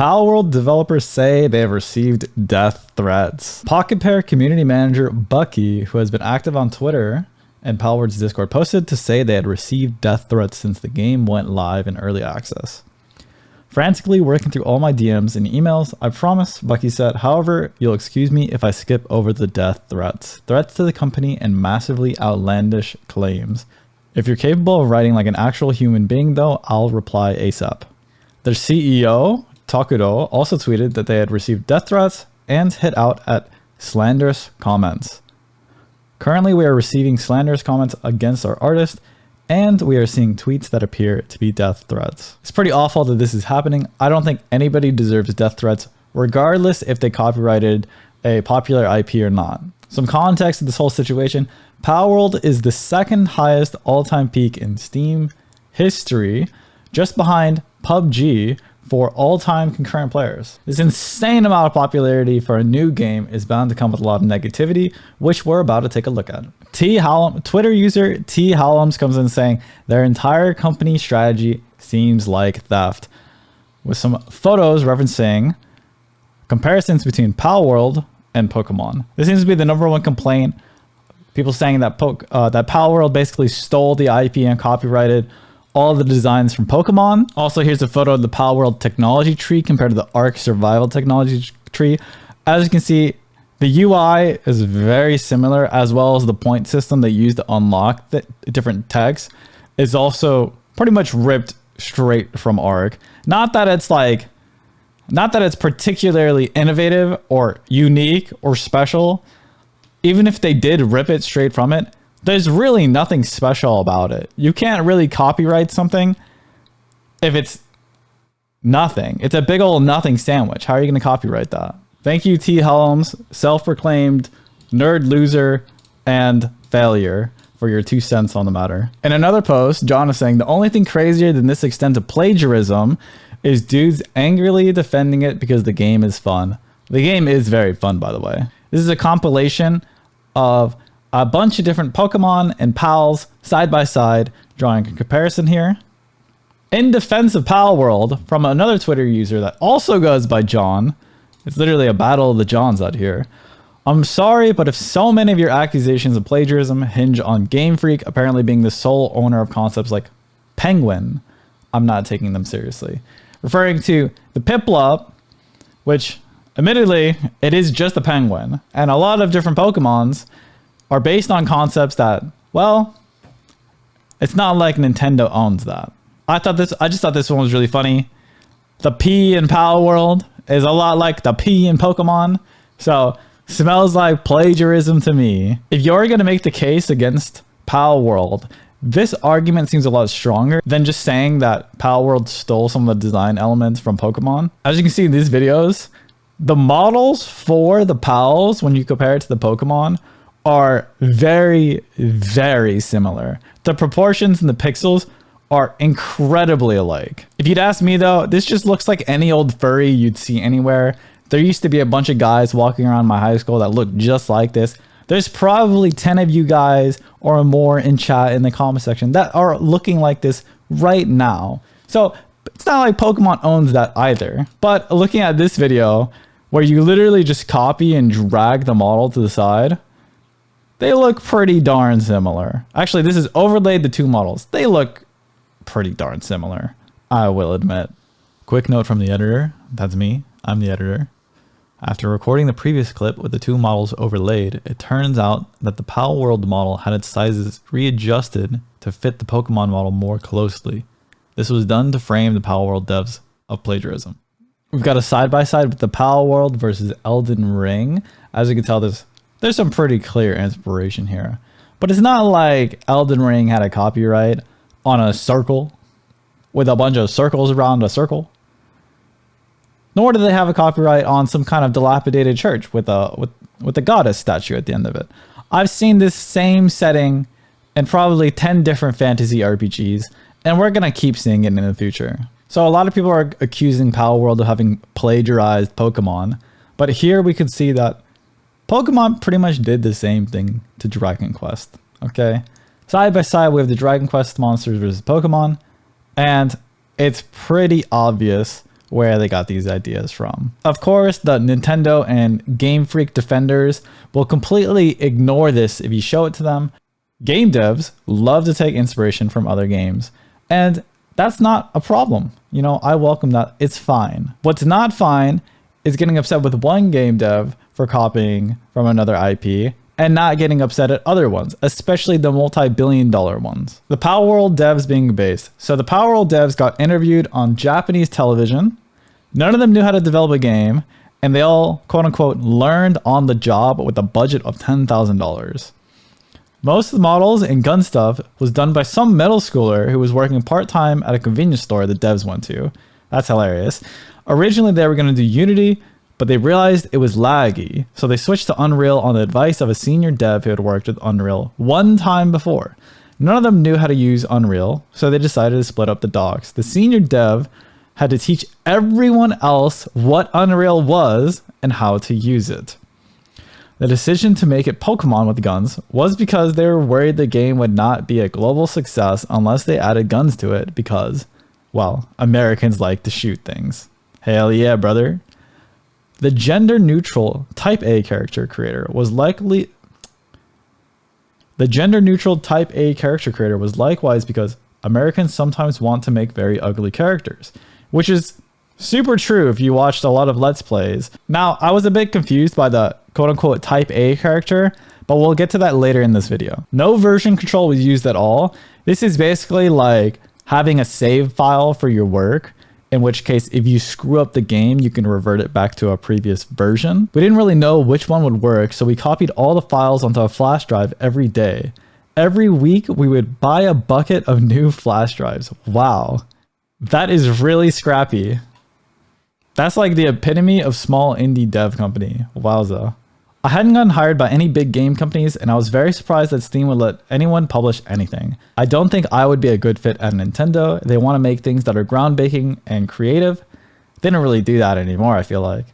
Palworld developers say they have received death threats. Pocket Pair community manager Bucky, who has been active on Twitter and Palworld's Discord, posted to say they had received death threats since the game went live in early access. Frantically working through all my DMs and emails, I promise, Bucky said. However, you'll excuse me if I skip over the death threats. Threats to the company and massively outlandish claims. If you're capable of writing like an actual human being though, I'll reply ASAP. Their CEO, Takudo, also tweeted that they had received death threats and hit out at slanderous comments. Currently, we are receiving slanderous comments against our artist, and we are seeing tweets that appear to be death threats. It's pretty awful that this is happening. I don't think anybody deserves death threats, regardless if they copyrighted a popular IP or not. Some context to this whole situation: Palworld is the second highest all-time peak in Steam history, just behind PUBG for all-time concurrent players. This insane amount of popularity for a new game is bound to come with a lot of negativity, which we're about to take a look at. Twitter user T Hallums comes in saying their entire company strategy seems like theft, with some photos referencing comparisons between Palworld and Pokemon. This seems to be the #1 complaint. People saying that that Palworld basically stole the IP and copyrighted all the designs from Pokemon. Also, here's a photo of the Palworld technology tree compared to the Ark survival technology tree. As you can see, the UI is very similar, as well as the point system they use to unlock the different techs is also pretty much ripped straight from Ark. Not that it's particularly innovative or unique or special. Even if they did rip it straight from it, there's really nothing special about it. You can't really copyright something if it's nothing. It's a big old nothing sandwich. How are you going to copyright that? Thank you, T. Helms, self-proclaimed nerd loser and failure, for your 2 cents on the matter. In another post, John is saying the only thing crazier than this extent of plagiarism is dudes angrily defending it because the game is fun. The game is very fun, by the way. This is a compilation of a bunch of different Pokemon and pals side by side, drawing a comparison here. In defense of Palworld, from another Twitter user that also goes by John, it's literally a battle of the Johns out here. I'm sorry, but if so many of your accusations of plagiarism hinge on Game Freak apparently being the sole owner of concepts like Penguin, I'm not taking them seriously. Referring to the Piplup, which admittedly, it is just a penguin, and a lot of different Pokemons are based on concepts that, well, it's not like Nintendo owns that. I just thought this one was really funny. The P in Palworld is a lot like the P in Pokemon, so smells like plagiarism to me. If you're gonna make the case against Palworld, this argument seems a lot stronger than just saying that Palworld stole some of the design elements from Pokemon. As you can see in these videos, the models for the Pals, when you compare it to the Pokemon, are very, very similar. The proportions and the pixels are incredibly alike. If you'd ask me though, this just looks like any old furry you'd see anywhere. There used to be a bunch of guys walking around my high school that looked just like this. There's probably 10 of you guys or more in chat in the comment section that are looking like this right now. So it's not like Pokemon owns that either. But looking at this video where you literally just copy and drag the model to the side, they look pretty darn similar. Actually, this is overlaid the 2 models. They look pretty darn similar, I will admit. Quick note from the editor. That's me. I'm the editor. After recording the previous clip with the 2 models overlaid, it turns out that the Palworld model had its sizes readjusted to fit the Pokemon model more closely. This was done to frame the Palworld devs of plagiarism. We've got a side-by-side with the Palworld versus Elden Ring. As you can tell, there's some pretty clear inspiration here. But it's not like Elden Ring had a copyright on a circle with a bunch of circles around a circle. Nor do they have a copyright on some kind of dilapidated church with a goddess statue at the end of it. I've seen this same setting in probably 10 different fantasy RPGs, and we're going to keep seeing it in the future. So a lot of people are accusing Palworld of having plagiarized Pokemon, but here we could see that Pokemon pretty much did the same thing to Dragon Quest, okay? Side by side, we have the Dragon Quest monsters versus Pokemon, and it's pretty obvious where they got these ideas from. Of course, the Nintendo and Game Freak defenders will completely ignore this if you show it to them. Game devs love to take inspiration from other games, and that's not a problem. You know, I welcome that. It's fine. What's not fine is getting upset with one game dev for copying from another IP and not getting upset at other ones, especially the multi-billion-dollar ones. The Palworld devs being based. So the Palworld devs got interviewed on Japanese television. None of them knew how to develop a game, and they all, quote unquote, learned on the job with a budget of $10,000. Most of the models and gun stuff was done by some middle schooler who was working part-time at a convenience store the devs went to. That's hilarious. Originally, they were going to do Unity, but they realized it was laggy, so they switched to Unreal on the advice of a senior dev who had worked with Unreal one time before. None of them knew how to use Unreal, so they decided to split up the docs. The senior dev had to teach everyone else what Unreal was and how to use it. The decision to make it Pokemon with guns was because they were worried the game would not be a global success unless they added guns to it because, well, Americans like to shoot things. Hell yeah, brother. The gender-neutral Type A character creator was likewise because Americans sometimes want to make very ugly characters, which is super true if you watched a lot of Let's Plays. Now, I was a bit confused by the quote-unquote Type A character, but we'll get to that later in this video. No version control was used at all. This is basically like having a save file for your work, in which case if you screw up the game, you can revert it back to a previous version. We didn't really know which one would work, so we copied all the files onto a flash drive every day. Every week, we would buy a bucket of new flash drives. Wow. That is really scrappy. That's like the epitome of small indie dev company. Wowza. I hadn't gotten hired by any big game companies, and I was very surprised that Steam would let anyone publish anything. I don't think I would be a good fit at Nintendo. They want to make things that are groundbreaking and creative. They don't really do that anymore, I feel like.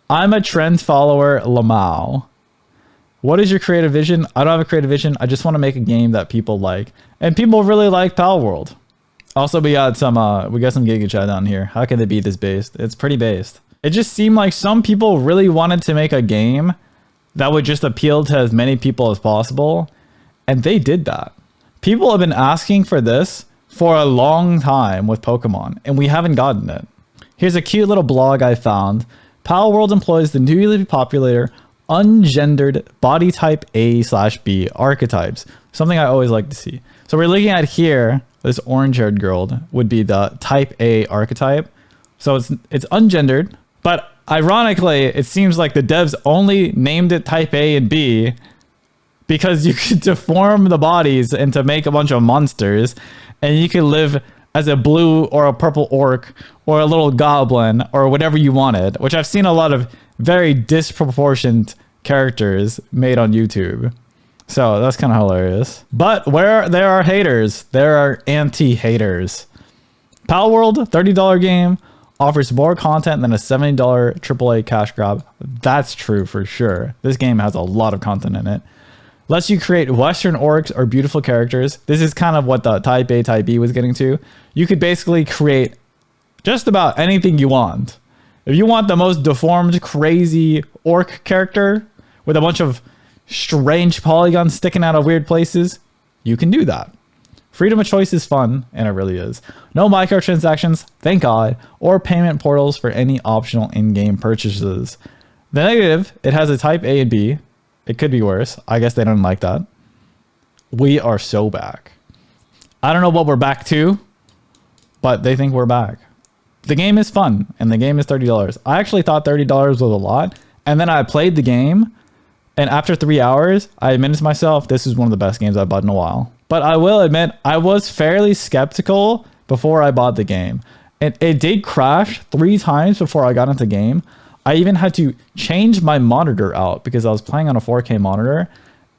I'm a trend follower, Lamau. What is your creative vision? I don't have a creative vision. I just want to make a game that people like. And people really like Palworld. Also, we got some Giga Chat down here. How can they be this based? It's pretty based. It just seemed like some people really wanted to make a game that would just appeal to as many people as possible. And they did that. People have been asking for this for a long time with Pokemon, and we haven't gotten it. Here's a cute little blog I found. Palworld employs the newly popular ungendered body type A/B archetypes. Something I always like to see. So we're looking at here, this orange-haired girl would be the type A archetype. So it's ungendered, but ironically, it seems like the devs only named it type A and B because you could deform the bodies and to make a bunch of monsters, and you could live as a blue or a purple orc or a little goblin or whatever you wanted, which I've seen a lot of very disproportionate characters made on YouTube. So that's kind of hilarious. But where there are haters, there are anti-haters. Palworld, $30 game, offers more content than a $70 AAA cash grab. That's true for sure. This game has a lot of content in it. Lets you create Western orcs or beautiful characters. This is kind of what the Type A, Type B was getting to. You could basically create just about anything you want. If you want the most deformed, crazy orc character with a bunch of strange polygons sticking out of weird places, you can do that. Freedom of choice is fun, and it really is. No microtransactions, thank God, or payment portals for any optional in-game purchases. The negative, it has a Type A and B. It could be worse. I guess they don't like that. We are so back. I don't know what we're back to, but they think we're back. The game is fun, and the game is $30. I actually thought $30 was a lot, and then I played the game, and after 3 hours, I admitted to myself, this is one of the best games I've bought in a while. But I will admit, I was fairly skeptical before I bought the game. It did crash 3 times before I got into the game. I even had to change my monitor out because I was playing on a 4K monitor,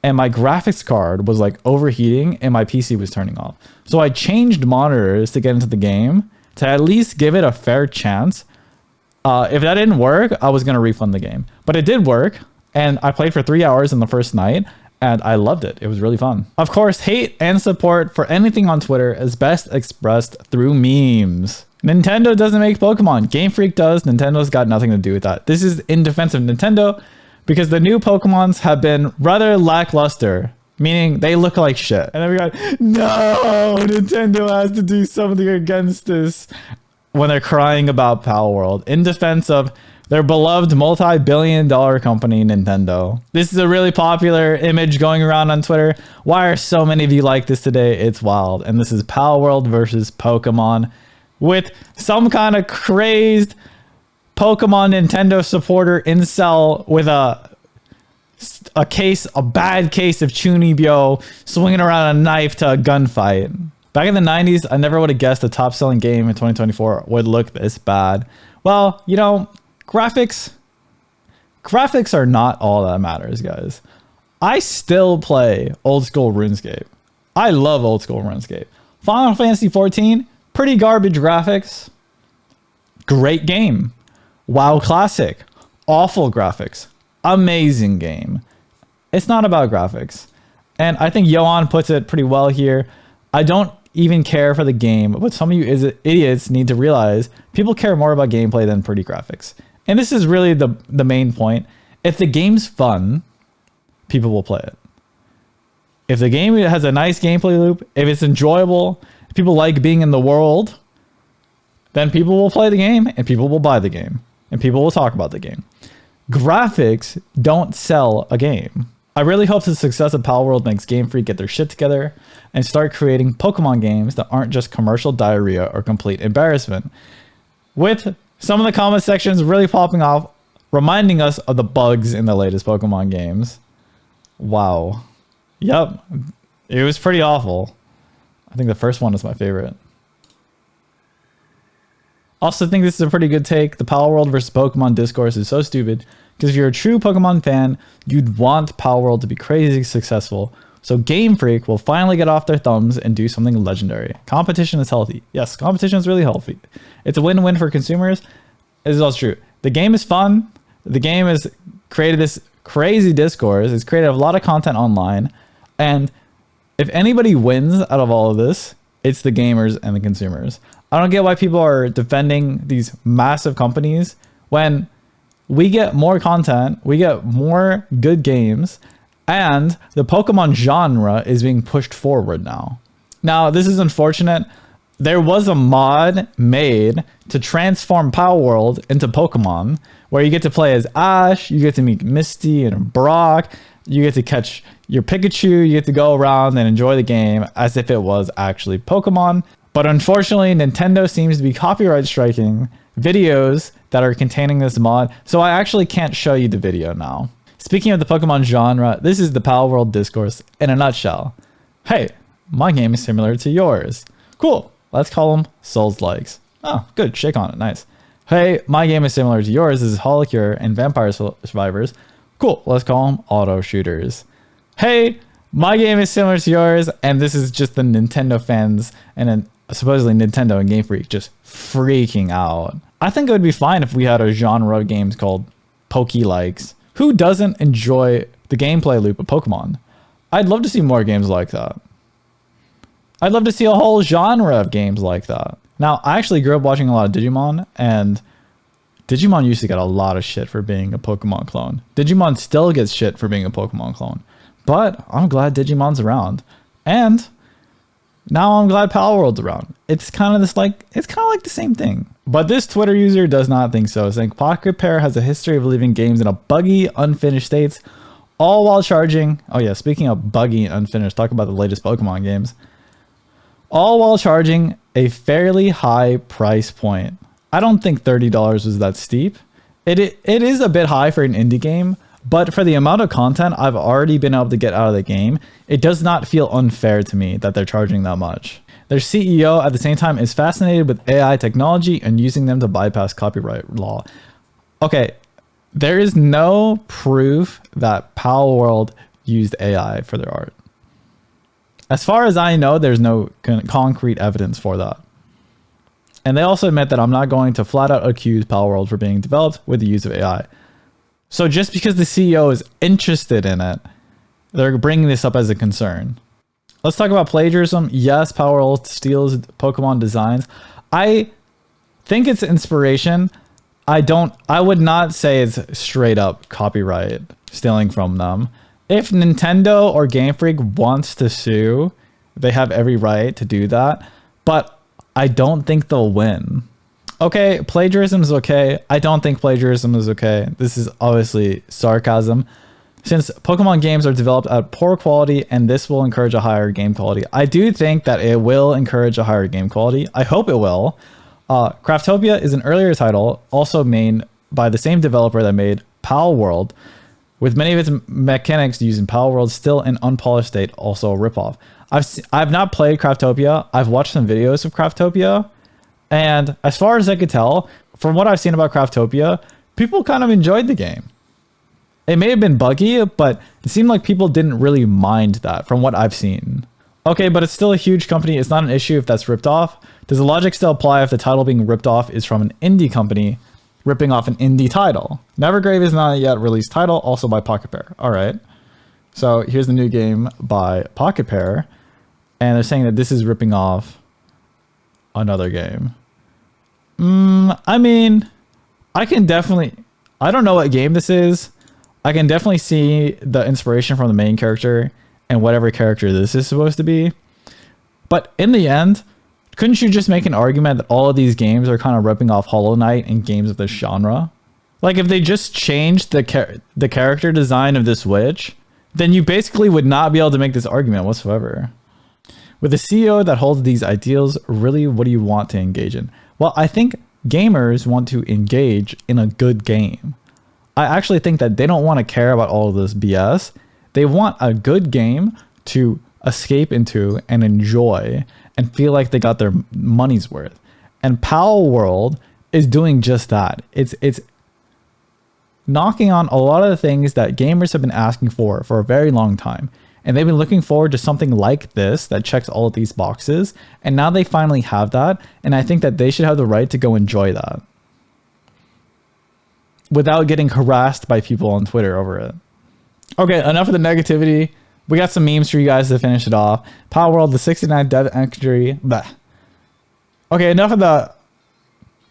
and my graphics card was like overheating and my PC was turning off. So I changed monitors to get into the game to at least give it a fair chance. If that didn't work, I was going to refund the game. But it did work, and I played for 3 hours in the first night, and I loved it. It was really fun. Of course, hate and support for anything on Twitter is best expressed through memes. Nintendo doesn't make Pokemon. Game Freak does. Nintendo's got nothing to do with that. This is in defense of Nintendo because the new Pokemons have been rather lackluster, meaning they look like shit. And then we got, no, Nintendo has to do something against this when they're crying about Palworld in defense of their beloved multi-billion-dollar company, Nintendo. This is a really popular image going around on Twitter. Why are so many of you like this today? It's wild. And this is Palworld versus Pokemon with some kind of crazed Pokemon Nintendo supporter incel with a bad case of Chunibyo swinging around a knife to a gunfight. Back in the 90s, I never would have guessed the top-selling game in 2024 would look this bad. Well, you know, graphics are not all that matters, guys. I still play old school RuneScape. I love old school RuneScape. Final Fantasy 14, pretty garbage graphics. Great game. WoW Classic, awful graphics. Amazing game. It's not about graphics. And I think Johan puts it pretty well here. I don't even care for the game, but some of you idiots need to realize people care more about gameplay than pretty graphics. And this is really the main point. If the game's fun, people will play it. If the game has a nice gameplay loop, if it's enjoyable, if people like being in the world, then people will play the game and people will buy the game and people will talk about the game. Graphics don't sell a game. I really hope the success of Palworld makes Game Freak get their shit together and start creating Pokemon games that aren't just commercial diarrhea or complete embarrassment. With some of the comment sections really popping off, reminding us of the bugs in the latest Pokemon games. Wow. Yep. It was pretty awful. I think the first one is my favorite. Also think this is a pretty good take. The Palworld versus Pokemon discourse is so stupid because if you're a true Pokemon fan, you'd want Palworld to be crazy successful. So Game Freak will finally get off their thumbs and do something legendary. Competition is healthy. Yes, competition is really healthy. It's a win-win for consumers. This is also true. The game is fun. The game has created this crazy discourse. It's created a lot of content online. And if anybody wins out of all of this, it's the gamers and the consumers. I don't get why people are defending these massive companies when we get more content, we get more good games, and the Pokemon genre is being pushed forward now. Now, this is unfortunate. There was a mod made to transform Palworld into Pokemon, where you get to play as Ash, you get to meet Misty and Brock, you get to catch your Pikachu, you get to go around and enjoy the game as if it was actually Pokemon. But unfortunately, Nintendo seems to be copyright striking videos that are containing this mod, so I actually can't show you the video now. Speaking of the Pokemon genre, this is the Palworld discourse in a nutshell. Hey, my game is similar to yours. Cool, let's call them Souls-likes. Oh, good, shake on it, nice. Hey, my game is similar to yours. This is Holocure and Vampire Survivors. Cool, let's call them auto shooters. Hey, my game is similar to yours, and this is just the Nintendo fans and then supposedly Nintendo and Game Freak just freaking out. I think it would be fine if we had a genre of games called Poke-likes. Who doesn't enjoy the gameplay loop of Pokemon? I'd love to see more games like that. I'd love to see a whole genre of games like that. Now, I actually grew up watching a lot of Digimon, and Digimon used to get a lot of shit for being a Pokemon clone. Digimon still gets shit for being a Pokemon clone. But I'm glad Digimon's around. And now I'm glad Palworld's around. It's kind of like the same thing. But this Twitter user does not think so, saying Pocket Pair has a history of leaving games in a buggy, unfinished states, all while charging, oh yeah, speaking of buggy and unfinished, talk about the latest Pokemon games, all while charging a fairly high price point. I don't think $30 was that steep. It is a bit high for an indie game, but for the amount of content I've already been able to get out of the game, it does not feel unfair to me that they're charging that much. Their CEO at the same time is fascinated with AI technology and using them to bypass copyright law. Okay, there is no proof that Palworld used AI for their art. As far as I know, there's no concrete evidence for that. And they also admit that I'm not going to flat out accuse Palworld for being developed with the use of AI. So just because the CEO is interested in it, they're bringing this up as a concern. Let's talk about plagiarism. Yes, Palworld steals Pokemon designs. I think it's inspiration. I would not say it's straight up copyright stealing from them. If Nintendo or Game Freak wants to sue, they have every right to do that, but I don't think they'll win. Okay, plagiarism is okay. I don't think plagiarism is okay. This is obviously sarcasm. Since Pokemon games are developed at poor quality and this will encourage a higher game quality. I do think that it will encourage a higher game quality. I hope it will. Craftopia is an earlier title, also made by the same developer that made Palworld, with many of its mechanics used in Palworld still in unpolished state, also a ripoff. I've not played Craftopia. I've watched some videos of Craftopia, and as far as I could tell, from what I've seen about Craftopia, people kind of enjoyed the game. It may have been buggy, but it seemed like people didn't really mind that from what I've seen. Okay, but it's still a huge company. It's not an issue if that's ripped off. Does the logic still apply if the title being ripped off is from an indie company ripping off an indie title? Nevergrave is not a yet released title, also by Pocket Pair. All right. So here's the new game by Pocket Pair, and they're saying that this is ripping off another game. I mean, I don't know what game this is. I can definitely see the inspiration from the main character and whatever character this is supposed to be. But in the end, couldn't you just make an argument that all of these games are kind of ripping off Hollow Knight and games of this genre? Like if they just changed the character design of this witch, then you basically would not be able to make this argument whatsoever. With a CEO that holds these ideals, really, what do you want to engage in? Well, I think gamers want to engage in a good game. I actually think that they don't want to care about all of this BS. They want a good game to escape into and enjoy and feel like they got their money's worth. And Palworld is doing just that. It's knocking on a lot of the things that gamers have been asking for a very long time. And they've been looking forward to something like this that checks all of these boxes. And now they finally have that. And I think that they should have the right to go enjoy that without getting harassed by people on Twitter over it. Okay, enough of the negativity. We got some memes for you guys to finish it off. Palworld, the 69th death entry. Bleh. Okay, enough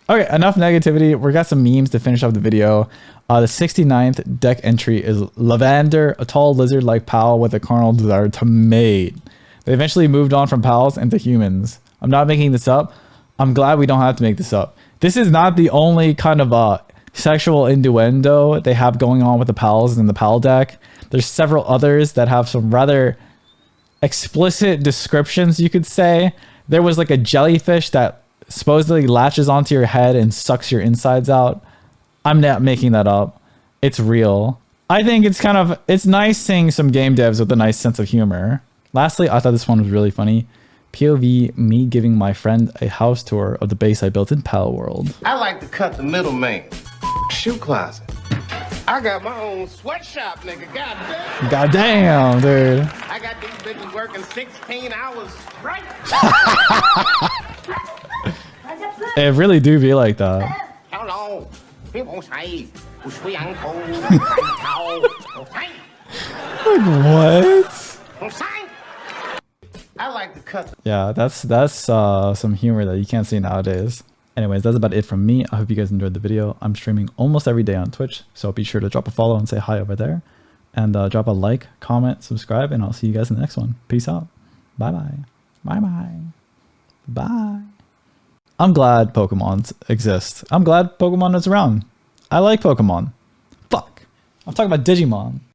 negativity. We got some memes to finish off the video. The 69th deck entry is Lavender, a tall lizard-like pal with a carnal desire to mate. They eventually moved on from pals into humans. I'm not making this up. I'm glad we don't have to make this up. This is not the only kind of sexual innuendo they have going on with the pals in the pal deck. There's several others that have some rather explicit descriptions, you could say. There was like a jellyfish that supposedly latches onto your head and sucks your insides out. I'm not making that up. It's real. I think it's nice seeing some game devs with a nice sense of humor. Lastly, I thought this one was really funny. POV, me giving my friend a house tour of the base I built in Palworld. I like to cut the middleman. Shoe closet. I got my own sweatshop, nigga. Goddamn. Goddamn, dude. I got these bitches working 16 hours straight. It really do be like that. Hello. People say, What? I like to cut. Yeah, that's some humor that you can't see nowadays. Anyways, that's about it from me. I hope you guys enjoyed the video. I'm streaming almost every day on Twitch, so be sure to drop a follow and say hi over there. And drop a like, comment, subscribe, and I'll see you guys in the next one. Peace out. Bye-bye. Bye-bye. Bye. I'm glad Pokemon exist. I'm glad Pokemon is around. I like Pokemon. Fuck. I'm talking about Digimon.